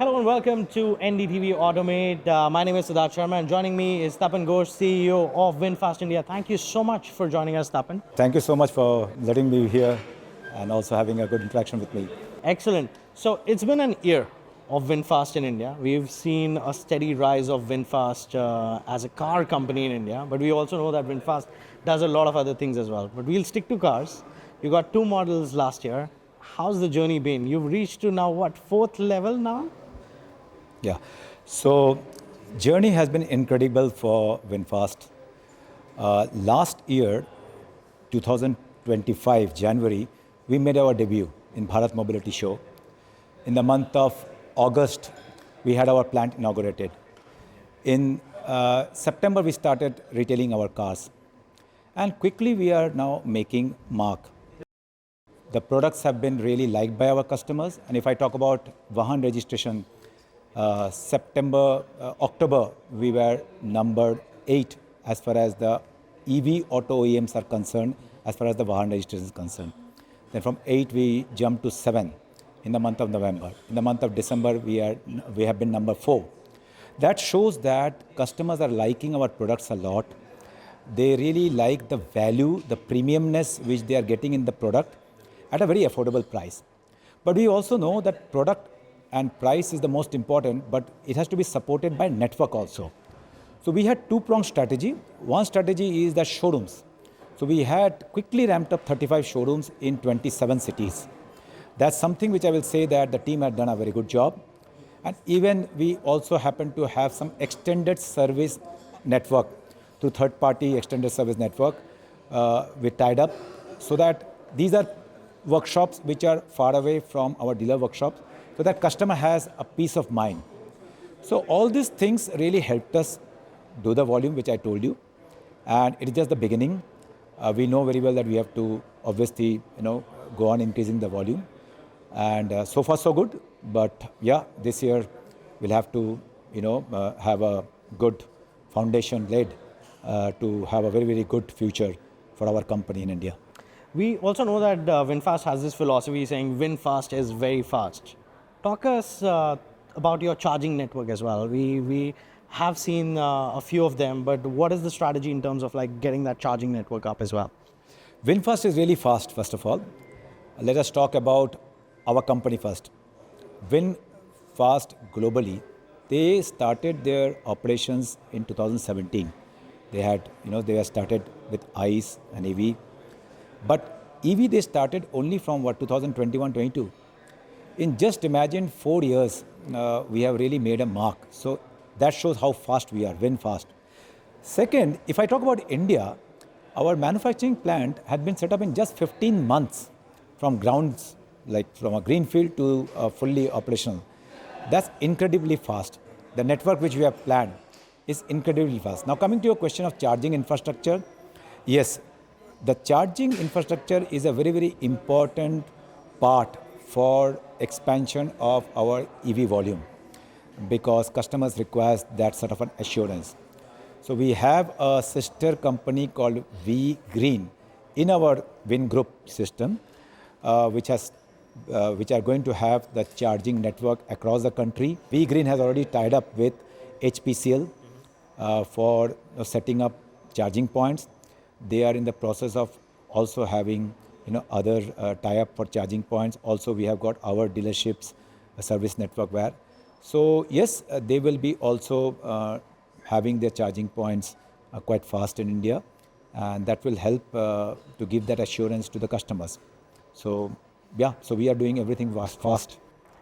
Hello and welcome to NDTV Automate. My name is Siddharth Sharma and joining me is Tapan Ghosh, CEO of VinFast India. Thank you so much for joining us, Tapan. Thank you so much for letting me here and also having a good interaction with me. Excellent. So it's been an year of VinFast in India. We've seen a steady rise of VinFast as a car company in India, but we also know that VinFast does a lot of other things as well. But we'll stick to cars. You got 2 models last year. How's the journey been? You've reached to now what, 4th level now? Yeah. So journey has been incredible for VinFast. Last year, 2025, January, we made our debut in Bharat Mobility Show. In the month of August, we had our plant inaugurated. In September, we started retailing our cars. And quickly, we are now making mark. The products have been really liked by our customers. And if I talk about Vahan registration, October, we were numbered 8 as far as the EV auto OEMs are concerned, as far as the Vahan registration is concerned. Then from 8, we jumped to 7 in the month of November. In the month of December, we have been number 4. That shows that customers are liking our products a lot. They really like the value, the premiumness which they are getting in the product at a very affordable price. But we also know that product and price is the most important, but it has to be supported by network also. So we had 2-pronged strategy. One strategy is the showrooms. So we had quickly ramped up 35 showrooms in 27 cities. That's something which I will say that the team had done a very good job. And even we also happen to have some extended service network to third-party extended service network we tied up, so that these are workshops which are far away from our dealer workshops, so that customer has a peace of mind. So all these things really helped us do the volume which I told you, and it is just the beginning. We know very well that we have to obviously go on increasing the volume, and so far so good. But yeah, this year we'll have to have a good foundation laid to have a very good future for our company in India. We also know that VinFast has this philosophy saying VinFast is very fast. Talk us about your charging network as well. We have seen a few of them, but what is the strategy in terms of getting that charging network up as well? VinFast is really fast, first of all. Let us talk about our company first. VinFast globally, they started their operations in 2017. They had started with ICE and EV. But EV they started only from 2021-22. In just imagine 4 years, we have really made a mark. So that shows how fast we are, VinFast. Second, if I talk about India, our manufacturing plant had been set up in just 15 months from grounds, like from a greenfield to fully operational. That's incredibly fast. The network which we have planned is incredibly fast. Now coming to your question of charging infrastructure, yes, the charging infrastructure is a very important part for expansion of our EV volume, because customers require that sort of an assurance. So we have a sister company called V-Green in our Vin Group system, which are going to have the charging network across the country. V-Green has already tied up with HPCL for setting up charging points. They are in the process of also having other tie-up for charging points. Also, we have got our dealerships, a service network where. So yes, they will be also having their charging points quite fast in India, and that will help to give that assurance to the customers. So yeah, so we are doing everything fast.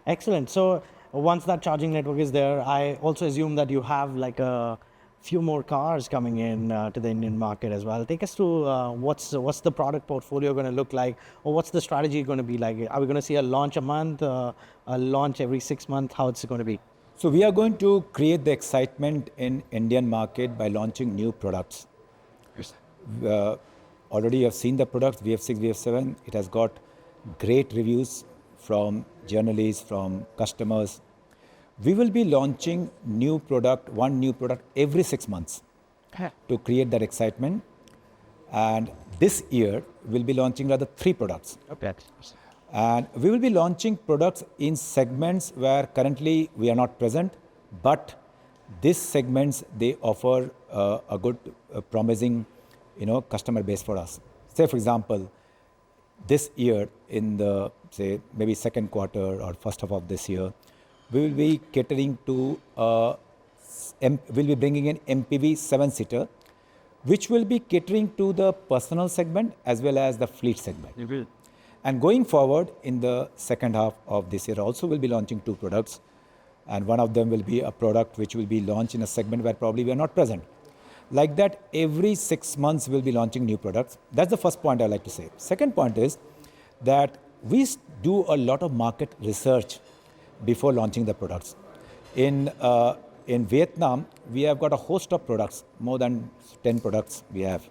Excellent. So once that charging network is there, I also assume that you have a few more cars coming in to the Indian market as well. Take us through what's the product portfolio going to look like, or what's the strategy going to be like? Are we going to see a launch a month, a launch every 6 months? How it's going to be? So we are going to create the excitement in Indian market by launching new products. Yes. Already you have seen the products, VF6, VF7. It has got great reviews from journalists, from customers. We will be launching one new product every 6 months to create that excitement. And this year, we'll be launching rather 3 products. Okay. And we will be launching products in segments where currently we are not present, but these segments, they offer a good, promising, customer base for us. Say, for example, this year in the, say, maybe second quarter or first half of this year, we will be catering to, we'll be bringing in MPV 7-seater, which will be catering to the personal segment as well as the fleet segment. You will. And going forward in the second half of this year also, we'll be launching 2 products. And one of them will be a product which will be launched in a segment where probably we are not present. Like that, every 6 months we'll be launching new products. That's the first point I'd like to say. Second point is that we do a lot of market research before launching the products. In Vietnam, we have got a host of products, more than 10 products we have.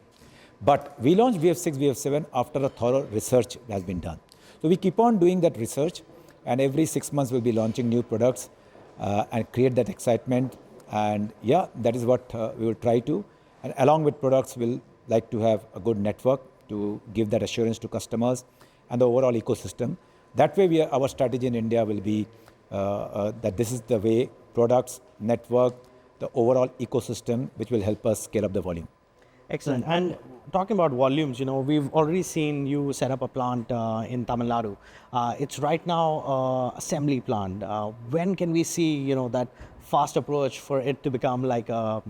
But we launched VF6, VF7 after a thorough research has been done. So we keep on doing that research, and every 6 months we'll be launching new products and create that excitement. And yeah, that is what we will try to. And along with products, we'll like to have a good network to give that assurance to customers and the overall ecosystem. That way, our strategy in India will be that this is the way products, network, the overall ecosystem, which will help us scale up the volume. Excellent. And talking about volumes, we've already seen you set up a plant in Tamil Nadu. It's right now assembly plant. When can we see, that fast approach for it to become like a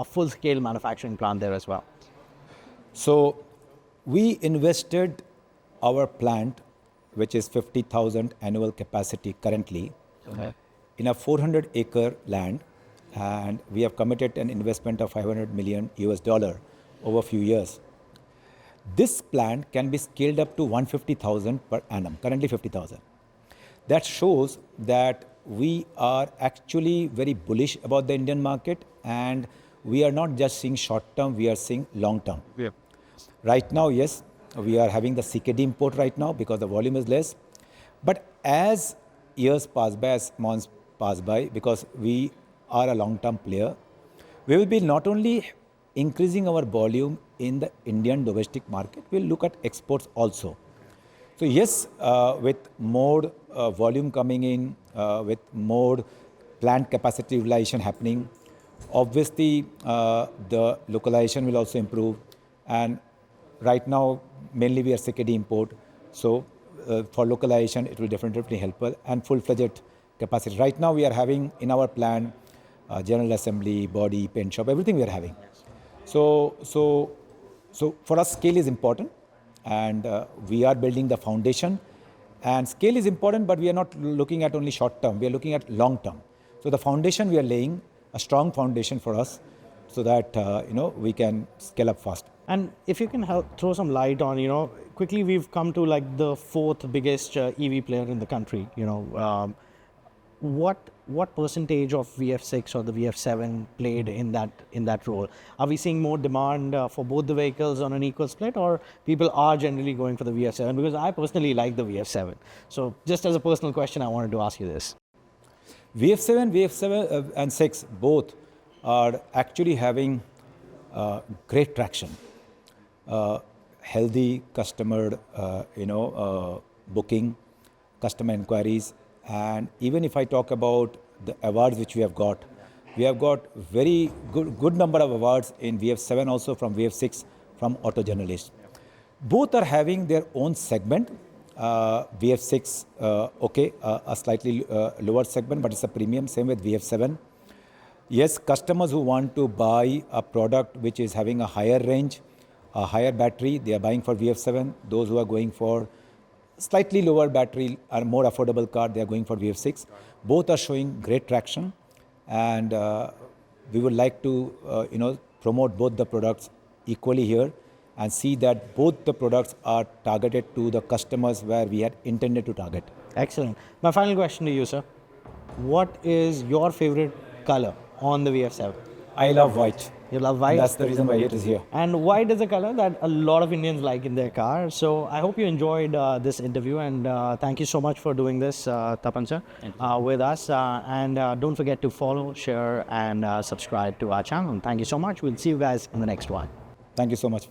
full-scale manufacturing plant there as well? So we invested our plant, which is 50,000 annual capacity currently, in a 400-acre land, and we have committed an investment of $500 million over a few years. This plant can be scaled up to 150,000 per annum, currently 50,000. That shows that we are actually very bullish about the Indian market, and we are not just seeing short term, we are seeing long term. Yeah. Right now, yes, we are having the CKD import right now because the volume is less. But as years pass by, as months pass by, because we are a long-term player, we will be not only increasing our volume in the Indian domestic market, we'll look at exports also. So yes, with more volume coming in, with more plant capacity utilization happening, obviously the localization will also improve. And right now, mainly we are CKD import. So for localization, it will definitely help us, and full-fledged capacity. Right now, we are having in our plant general assembly, body, paint shop, everything we are having. So for us, scale is important, and we are building the foundation. And scale is important, but we are not looking at only short term. We are looking at long term. So the foundation we are laying, a strong foundation for us, so that we can scale up fast. And if you can help throw some light on, quickly we've come to like the 4th biggest EV player in the country. What percentage of VF6 or the VF7 played in that role? Are we seeing more demand for both the vehicles on an equal split, or people are generally going for the VF7? Because I personally like the VF7. So just as a personal question, I wanted to ask you this. VF7 and 6 both are actually having great traction. Healthy customer, booking, customer inquiries. And even if I talk about the awards which we have got very good number of awards in VF7 also from VF6 from auto journalists. Both are having their own segment. VF6, a slightly lower segment, but it's a premium. Same with VF7. Yes, customers who want to buy a product which is having a higher range, a higher battery, they are buying for VF7. Those who are going for slightly lower battery or more affordable car, they are going for VF6. Both are showing great traction, and we would like to promote both the products equally here and see that both the products are targeted to the customers where we had intended to target. Excellent. My final question to you, sir. What is your favorite color on the VF7? I love white. You love white? That's the reason why it is here. And white is a color that a lot of Indians like in their car. So I hope you enjoyed this interview, and thank you so much for doing this, Tapan sir, with us. And don't forget to follow, share, and subscribe to our channel. Thank you so much. We'll see you guys in the next one. Thank you so much.